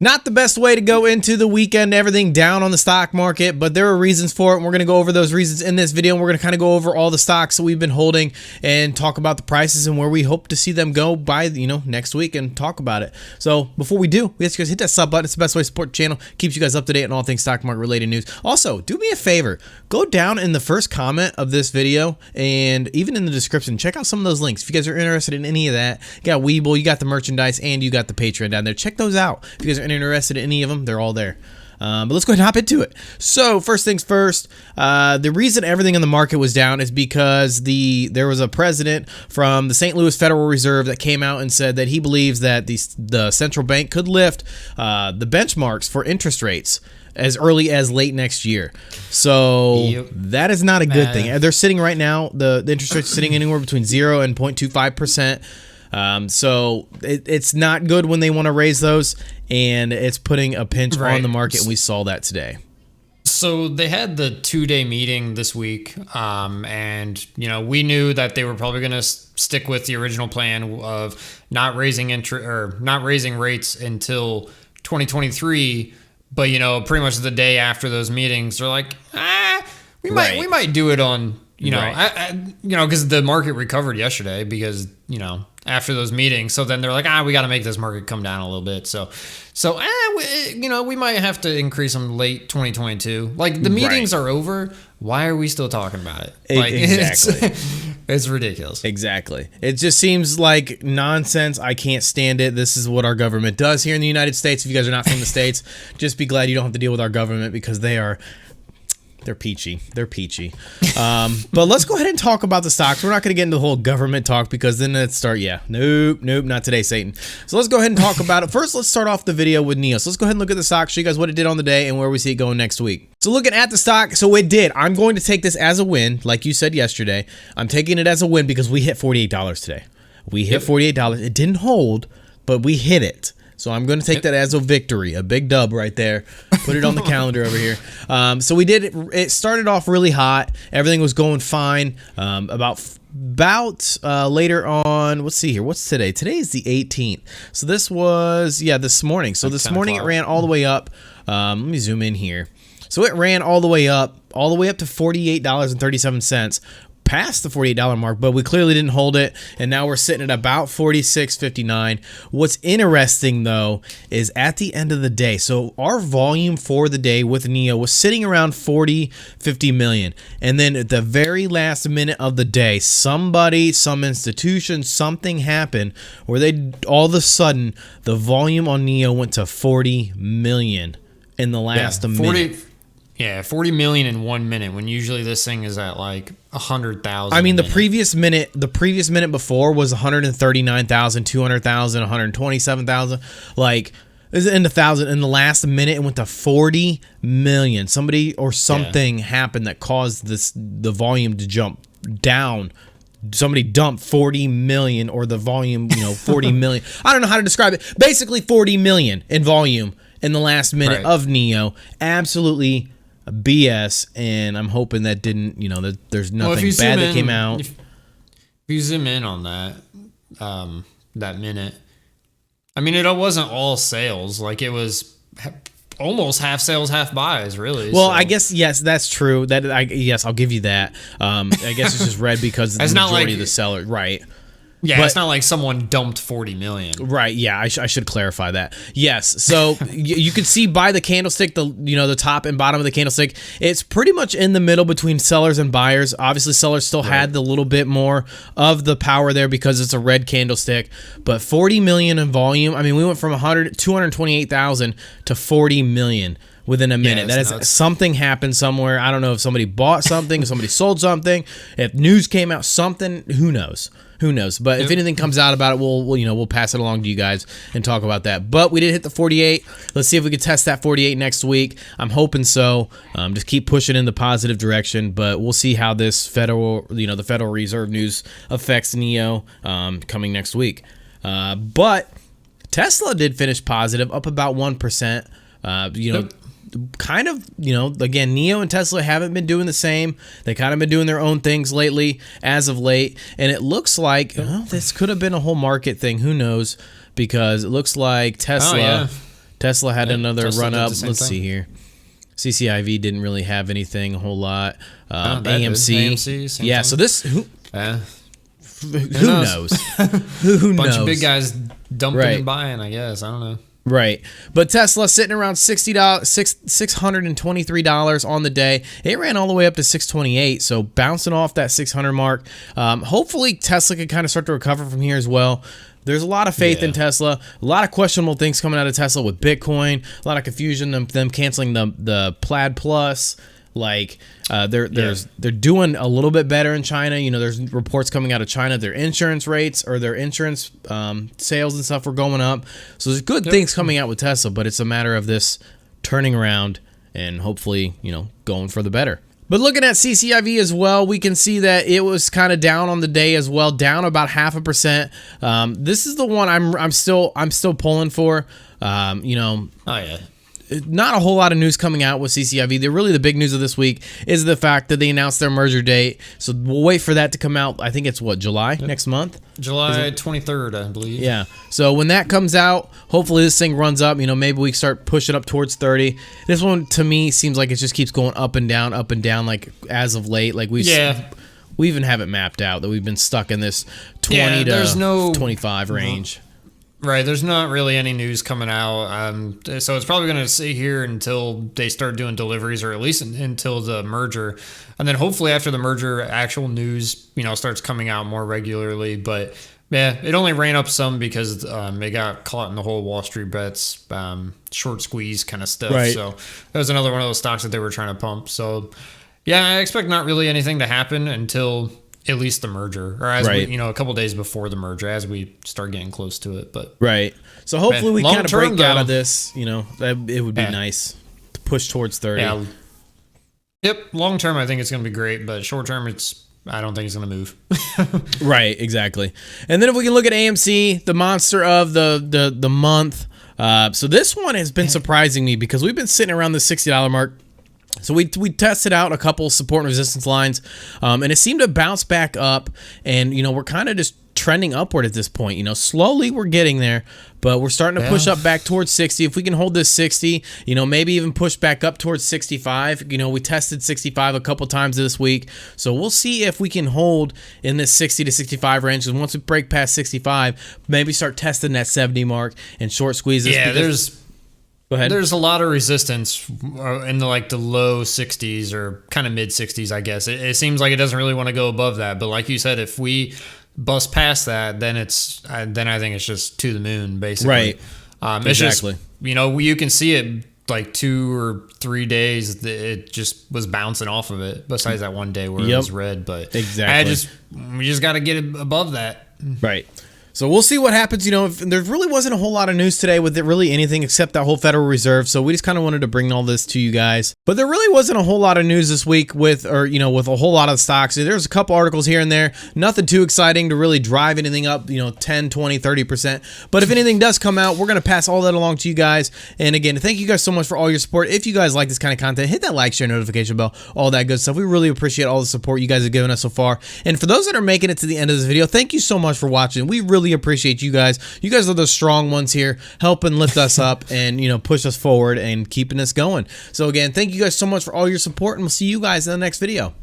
Not the best way to go into the weekend, everything down on the stock market, but there are reasons for it, and we're going to go over those reasons in this video, and we're going to kind of go over all the stocks that we've been holding and talk about the prices and where we hope to see them go by, next week and talk about it. So before we do, we ask you guys hit that sub button. It's the best way to support the channel, keeps you guys up to date on all things stock market related news. Also, do me a favor, go down in the first comment of this video and even in the description, check out some of those links. If you guys are interested in any of that, you got Webull, you got the merchandise, and you got the Patreon down there. Check those out. If you guys are interested in any of them, they're all there. But let's go ahead and hop into it. So first things first, the reason everything in the market was down is because there was a president from the St. Louis Federal Reserve that came out and said that he believes that the central bank could lift the benchmarks for interest rates as early as late next year. So that is not a good thing. They're sitting right now, the interest rates are sitting anywhere between 0 and 0.25%. So it's not good when they want to raise those, and it's putting a pinch on the market, and we saw that today. So they had the 2-day meeting this week, and we knew that they were probably going to stick with the original plan of not raising rates until 2023. But pretty much the day after those meetings, they're like, we might do it on because the market recovered yesterday because after those meetings. So then they're like, we got to make this market come down a little bit. So we might have to increase them late 2022. Like the meetings are over. Why are we still talking about it? Like, exactly. It's ridiculous. Exactly. It just seems like nonsense. I can't stand it. This is what our government does here in the United States. If you guys are not from the States, just be glad you don't have to deal with our government because they're peachy. They're peachy. But let's go ahead and talk about the stocks. We're not going to get into the whole government talk because then it'd start, nope, not today, Satan. So let's go ahead and talk about it. First, let's start off the video with Nio. So let's go ahead and look at the stock, show you guys what it did on the day and where we see it going next week. So looking at the stock, so it did. I'm going to take this as a win, like you said yesterday. I'm taking it as a win because we hit $48 today. We hit $48. It didn't hold, but we hit it. So I'm going to take that as a victory, a big dub right there. Put it on the calendar over here. So we did it. It started off really hot. Everything was going fine. About later on, let's see here. What's today? Today is the 18th. So this was, this morning. So this morning it ran all the way up. Let me zoom in here. So it ran all the way up to $48.37. Past the $48 mark, but we clearly didn't hold it, and now we're sitting at about $46.59. What's interesting though is at the end of the day, so our volume for the day with Nio was sitting around 50 million, and then at the very last minute of the day, somebody, some institution, something happened where all of a sudden the volume on Nio went to 40 million in the last minute. 40 million in 1 minute when usually this thing is at like 100,000. I mean, the previous minute before was 139,000, 200,000, 127,000. Like, is it in the thousand? In the last minute, it went to 40 million. Somebody or something happened that caused the volume to jump down. Somebody dumped 40 million, or the volume, 40 million. I don't know how to describe it. Basically, 40 million in volume in the last minute of Nio. Absolutely BS, and I'm hoping that didn't, that there's nothing bad that came out. If you zoom in on that, that minute, I mean, it wasn't all sales. Like, it was almost half sales, half buys, really. Well, so I guess, yes, that's true. Yes, I'll give you that. I guess it's just red because the majority of the seller, right? Yeah, but it's not like someone dumped 40 million. Right, yeah, I should clarify that. Yes, so you can see by the candlestick, the top and bottom of the candlestick, it's pretty much in the middle between sellers and buyers. Obviously, sellers still had the little bit more of the power there because it's a red candlestick, but 40 million in volume, I mean, we went from 228,000 to 40 million within a minute. That is something happened somewhere. I don't know if somebody bought something, if somebody sold something, if news came out, something, who knows? Who knows? But if anything comes out about it, we'll pass it along to you guys and talk about that. But we did hit the 48. Let's see if we can test that 48 next week. I'm hoping so. Just keep pushing in the positive direction. But we'll see how this the Federal Reserve news affects Nio coming next week. But Tesla did finish positive, up about 1%. Kind of, again, Nio and Tesla haven't been doing the same. They kind of been doing their own things lately, as of late. And it looks like this could have been a whole market thing. Who knows? Because it looks like Tesla Tesla had another Tesla run did the up. same Let's thing. see here. CCIV didn't really have anything a whole lot. that did. AMC, same yeah. thing. So this who knows? knows? Who Bunch knows? of big guys dumping Right. and buying, I guess. I don't know. Right. But Tesla sitting around $623 on the day. It ran all the way up to 628, so bouncing off that 600 mark. Hopefully Tesla can kind of start to recover from here as well. There's a lot of faith in Tesla, a lot of questionable things coming out of Tesla with Bitcoin, a lot of confusion, them canceling the Plaid Plus. Like they're doing a little bit better in China. You know, there's reports coming out of China. Their insurance rates or their insurance sales and stuff are going up. So there's good things coming out with Tesla, but it's a matter of this turning around and hopefully, you know, going for the better. But looking at CCIV as well, we can see that it was kind of down on the day as well, down about 0.5%. This is the one I'm still pulling for. You know, Oh, yeah. not a whole lot of news coming out with CCIV. The big news of this week is the fact that they announced their merger date. So we'll wait for that to come out. I think it's what, July next month? July 23rd, I believe. Yeah. So when that comes out, hopefully this thing runs up. You know, maybe we start pushing up towards 30. This one to me seems like it just keeps going up and down, like as of late. Like we even have it mapped out that we've been stuck in this 20 to 25 range. Right, there's not really any news coming out, so it's probably going to stay here until they start doing deliveries, or at least until the merger, and then hopefully after the merger, actual news, you know, starts coming out more regularly. But yeah, it only ran up some because they got caught in the whole Wall Street bets short squeeze kind of stuff. Right. So that was another one of those stocks that they were trying to pump. So yeah, I expect not really anything to happen until at least the merger, or as we, you know, a couple days before the merger, as we start getting close to it. But right. So hopefully we kind of break out of though, this. You know, it would be nice to push towards 30. Yeah. Yep. Long term, I think it's going to be great, but short term, I don't think it's going to move. Right. Exactly. And then if we can look at AMC, the monster of the month. So this one has been surprising me because we've been sitting around the $60 mark. So we tested out a couple support and resistance lines, and it seemed to bounce back up. And, you know, we're kind of just trending upward at this point. You know, slowly we're getting there, but we're starting to push up back towards 60. If we can hold this 60, you know, maybe even push back up towards 65. You know, we tested 65 a couple times this week. So we'll see if we can hold in this 60 to 65 range. And once we break past 65, maybe start testing that 70 mark and short squeezes. Yeah, Go ahead. There's a lot of resistance in the low 60s or kind of mid 60s, I guess. It seems like it doesn't really want to go above that, but like you said, if we bust past that, then I think it's just to the moon, basically. Right. It's just, you know, you can see it like 2 or 3 days. It just was bouncing off of it. Besides that one day where it was red, but exactly, we just got to get it above that. Right. So we'll see what happens. You know, there really wasn't a whole lot of news today with really anything except that whole Federal Reserve. So we just kind of wanted to bring all this to you guys. But there really wasn't a whole lot of news this week with a whole lot of stocks. There's a couple articles here and there. Nothing too exciting to really drive anything up, 10, 20, 30%. But if anything does come out, we're going to pass all that along to you guys. And again, thank you guys so much for all your support. If you guys like this kind of content, hit that like, share, notification bell, all that good stuff. We really appreciate all the support you guys have given us so far. And for those that are making it to the end of this video, thank you so much for watching. We really appreciate you guys. You guys are the strong ones here, helping lift us up and, push us forward and keeping us going. So again, thank you guys so much for all your support, and we'll see you guys in the next video.